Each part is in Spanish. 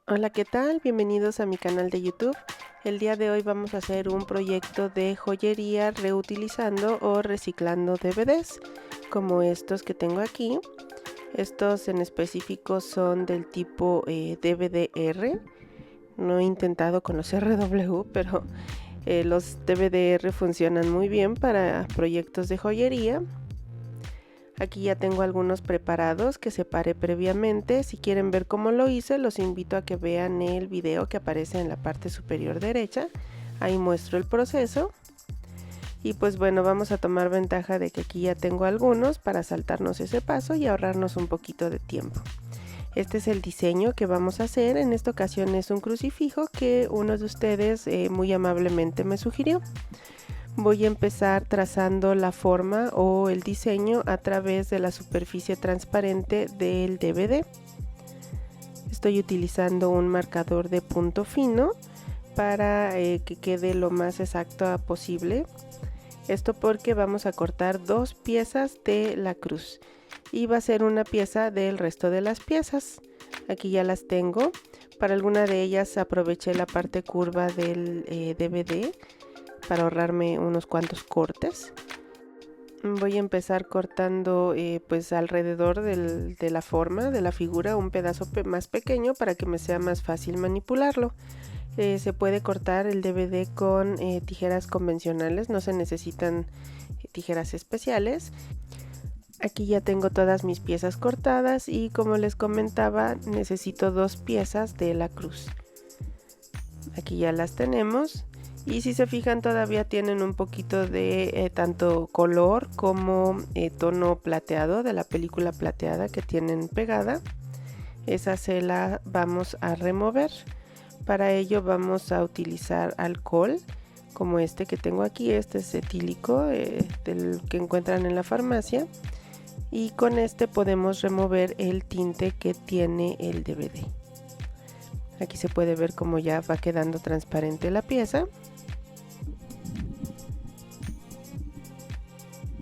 Hola, ¿qué tal? Bienvenidos a mi canal de YouTube. El día de hoy vamos a hacer un proyecto de joyería reutilizando o reciclando DVDs, como estos que tengo aquí. Estos en específico son del tipo DVD-R. No he intentado con los RW, pero los DVD-R funcionan muy bien para proyectos de joyería. Aquí ya tengo algunos preparados que separé previamente. Si quieren ver cómo lo hice, los invito a que vean el video que aparece en la parte superior derecha. Ahí muestro el proceso. Y pues bueno, vamos a tomar ventaja de que aquí ya tengo algunos para saltarnos ese paso y ahorrarnos un poquito de tiempo. Este es el diseño que vamos a hacer. En esta ocasión es un crucifijo que uno de ustedes muy amablemente me sugirió. Voy a empezar trazando la forma o el diseño a través de la superficie transparente del DVD. Estoy utilizando un marcador de punto fino para que quede lo más exacto posible. Esto porque vamos a cortar dos piezas de la cruz y va a ser una pieza del resto de las piezas. Aquí ya las tengo. Para alguna de ellas aproveché la parte curva del DVD para ahorrarme unos cuantos cortes. Voy a empezar cortando pues alrededor de la forma de la figura un pedazo más pequeño para que me sea más fácil manipularlo. Se puede cortar el DVD con tijeras convencionales, no se necesitan tijeras especiales. Aquí ya tengo todas mis piezas cortadas y como les comentaba necesito dos piezas de la cruz. Aquí ya las tenemos. Y si se fijan todavía tienen un poquito de tanto color como tono plateado de la película plateada que tienen pegada. Esa se la vamos a remover. Para ello vamos a utilizar alcohol como este que tengo aquí. Este es etílico del que encuentran en la farmacia. Y con este podemos remover el tinte que tiene el DVD. Aquí se puede ver cómo ya va quedando transparente la pieza.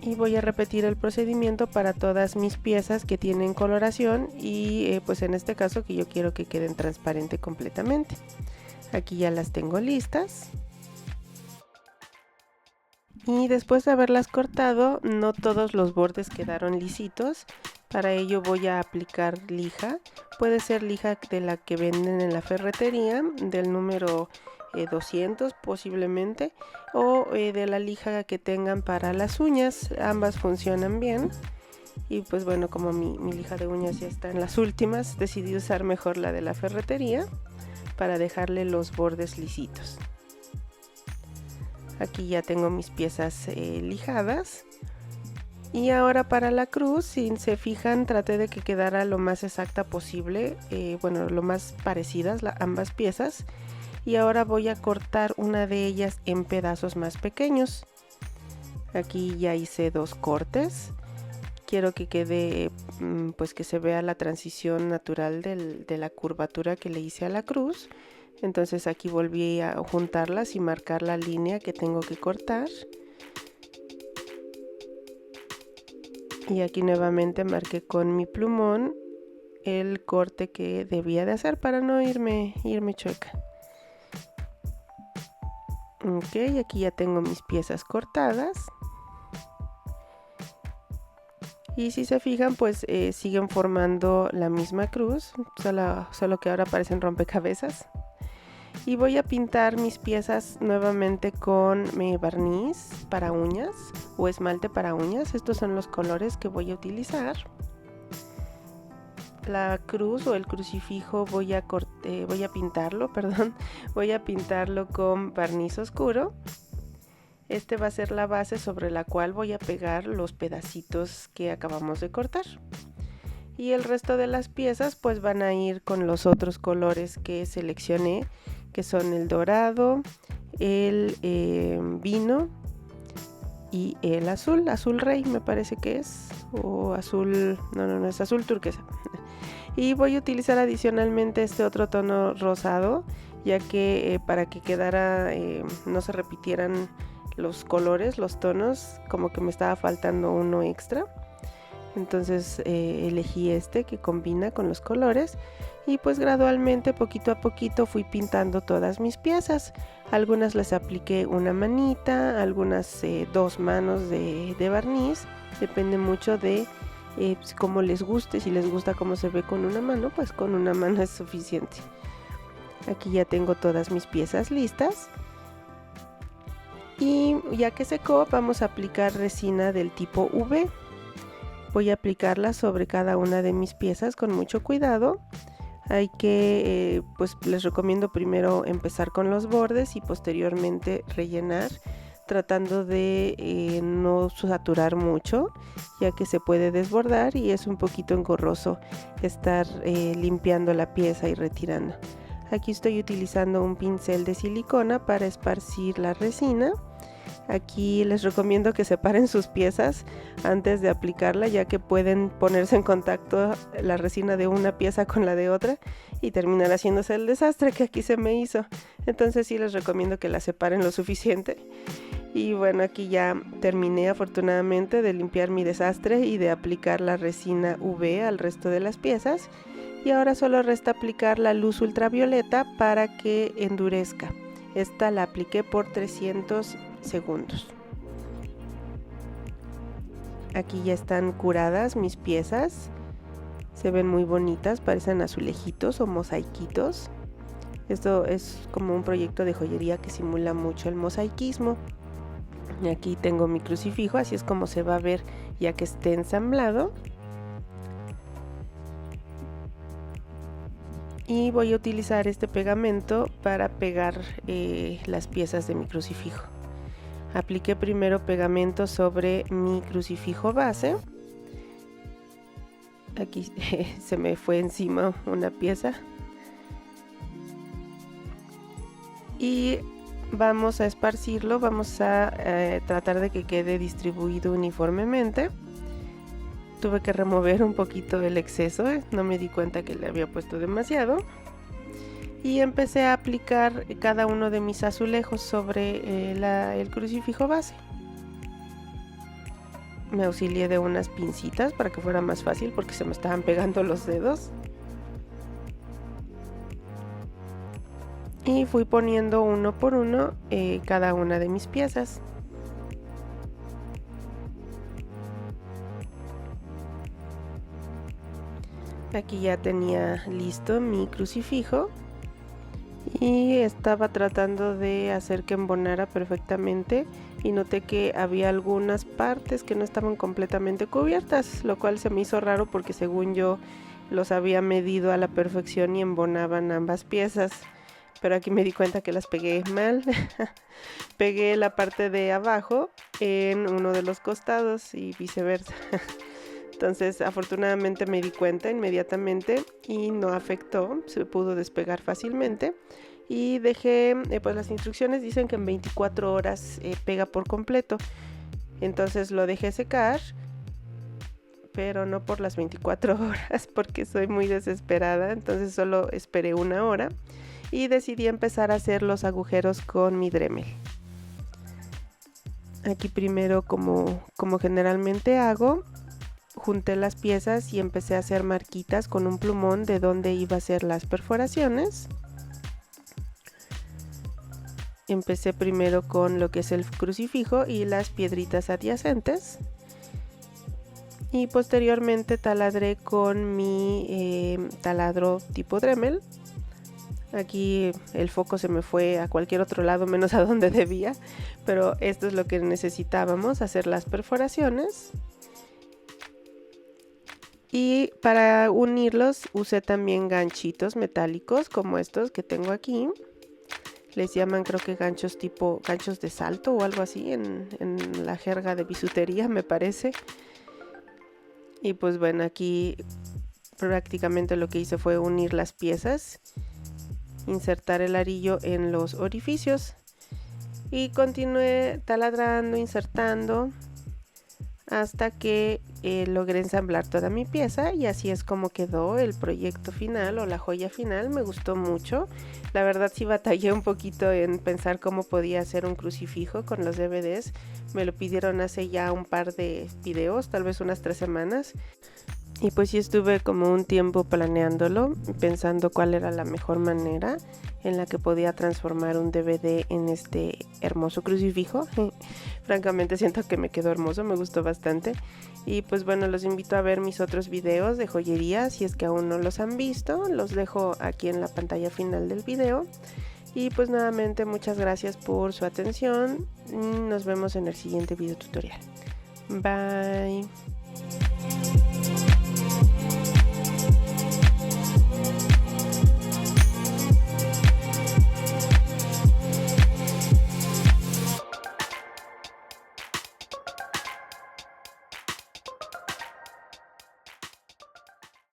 Y voy a repetir el procedimiento para todas mis piezas que tienen coloración y pues en este caso que yo quiero que queden transparente completamente. Aquí ya las tengo listas. Y después de haberlas cortado, no todos los bordes quedaron lisitos. Para ello voy a aplicar lija. Puede ser lija de la que venden en la ferretería, del número 200 posiblemente, o de la lija que tengan para las uñas. Ambas funcionan bien. Y pues bueno, como mi lija de uñas ya está en las últimas, decidí usar mejor la de la ferretería para dejarle los bordes lisitos. Aquí ya tengo mis piezas lijadas. Y ahora para la cruz, si se fijan, traté de que quedara lo más exacta posible, bueno, lo más parecidas ambas piezas. Y ahora voy a cortar una de ellas en pedazos más pequeños. Aquí ya hice dos cortes. Quiero que quede, pues que se vea la transición natural de la curvatura que le hice a la cruz. Entonces aquí volví a juntarlas y marcar la línea que tengo que cortar. Y aquí nuevamente marqué con mi plumón el corte que debía de hacer para no irme chueca. Ok, aquí ya tengo mis piezas cortadas. Y si se fijan, pues siguen formando la misma cruz, solo que ahora parecen rompecabezas. Y voy a pintar mis piezas nuevamente con mi barniz para uñas o esmalte para uñas. Estos son los colores que voy a utilizar. La cruz o el crucifijo voy a pintarlo, voy a pintarlo con barniz oscuro. Este va a ser la base sobre la cual voy a pegar los pedacitos que acabamos de cortar. Y el resto de las piezas pues van a ir con los otros colores que seleccioné, que son el dorado, el vino y el azul rey me parece que es, o azul, no es azul turquesa. Y voy a utilizar adicionalmente este otro tono rosado, ya que para que quedara, no se repitieran los colores, los tonos, como que me estaba faltando uno extra. Entonces elegí este que combina con los colores y pues gradualmente, poquito a poquito, fui pintando todas mis piezas. Algunas les apliqué una manita, algunas 2 manos de barniz. Depende mucho de pues, cómo les guste. Si les gusta cómo se ve con una mano, pues con una mano es suficiente. Aquí ya tengo todas mis piezas listas. Y ya que secó, vamos a aplicar resina del tipo UV. Voy a aplicarla sobre cada una de mis piezas con mucho cuidado. Hay que, pues les recomiendo primero empezar con los bordes y posteriormente rellenar, tratando de no saturar mucho, ya que se puede desbordar y es un poquito engorroso estar limpiando la pieza y retirando. Aquí estoy utilizando un pincel de silicona para esparcir la resina. Aquí les recomiendo que separen sus piezas antes de aplicarla, ya que pueden ponerse en contacto la resina de una pieza con la de otra y terminar haciéndose el desastre que aquí se me hizo. Entonces sí les recomiendo que la separen lo suficiente. Y bueno, aquí ya terminé afortunadamente de limpiar mi desastre y de aplicar la resina UV al resto de las piezas. Y ahora solo resta aplicar la luz ultravioleta para que endurezca. Esta la apliqué por 300 segundos. Aquí ya están curadas mis piezas. Se ven muy bonitas, parecen azulejitos o mosaiquitos. Esto es como un proyecto de joyería que simula mucho el mosaicismo. Y aquí tengo mi crucifijo, así es como se va a ver ya que esté ensamblado. Y voy a utilizar este pegamento para pegar las piezas de mi crucifijo. Apliqué primero pegamento sobre mi crucifijo base. Aquí se me fue encima una pieza. Y vamos a esparcirlo, vamos a tratar de que quede distribuido uniformemente. Tuve que remover un poquito el exceso, no me di cuenta que le había puesto demasiado. Y empecé a aplicar cada uno de mis azulejos sobre el crucifijo base. Me auxilié de unas pincitas para que fuera más fácil porque se me estaban pegando los dedos. Y fui poniendo uno por uno cada una de mis piezas. Aquí ya tenía listo mi crucifijo y estaba tratando de hacer que embonara perfectamente y noté que había algunas partes que no estaban completamente cubiertas, lo cual se me hizo raro porque según yo los había medido a la perfección y embonaban ambas piezas, pero aquí me di cuenta que las pegué mal. Pegué la parte de abajo en uno de los costados y viceversa. Entonces afortunadamente me di cuenta inmediatamente y no afectó, se pudo despegar fácilmente. Y dejé, pues las instrucciones dicen que en 24 horas pega por completo. Entonces lo dejé secar, pero no por las 24 horas porque soy muy desesperada. Entonces solo esperé 1 hora y decidí empezar a hacer los agujeros con mi Dremel. Aquí primero, como generalmente hago, junté las piezas y empecé a hacer marquitas con un plumón de donde iba a ser las perforaciones. Empecé primero con lo que es el crucifijo y las piedritas adyacentes. Y posteriormente taladré con mi taladro tipo Dremel. Aquí el foco se me fue a cualquier otro lado menos a donde debía, pero esto es lo que necesitábamos, hacer las perforaciones. Y para unirlos usé también ganchitos metálicos como estos que tengo aquí. Les llaman, creo que ganchos de salto o algo así en la jerga de bisutería, me parece. Y pues bueno, aquí prácticamente lo que hice fue unir las piezas, insertar el arillo en los orificios y continué taladrando, insertando hasta que logré ensamblar toda mi pieza y así es como quedó el proyecto final o la joya final. Me gustó mucho. La verdad sí batallé un poquito en pensar cómo podía hacer un crucifijo con los DVDs. Me lo pidieron hace ya un par de videos, tal vez unas 3 semanas. Y pues sí estuve como un tiempo planeándolo, pensando cuál era la mejor manera en la que podía transformar un DVD en este hermoso crucifijo. Francamente siento que me quedó hermoso, me gustó bastante. Y pues bueno, los invito a ver mis otros videos de joyería, si es que aún no los han visto, los dejo aquí en la pantalla final del video. Y pues nuevamente muchas gracias por su atención, nos vemos en el siguiente video tutorial. Bye.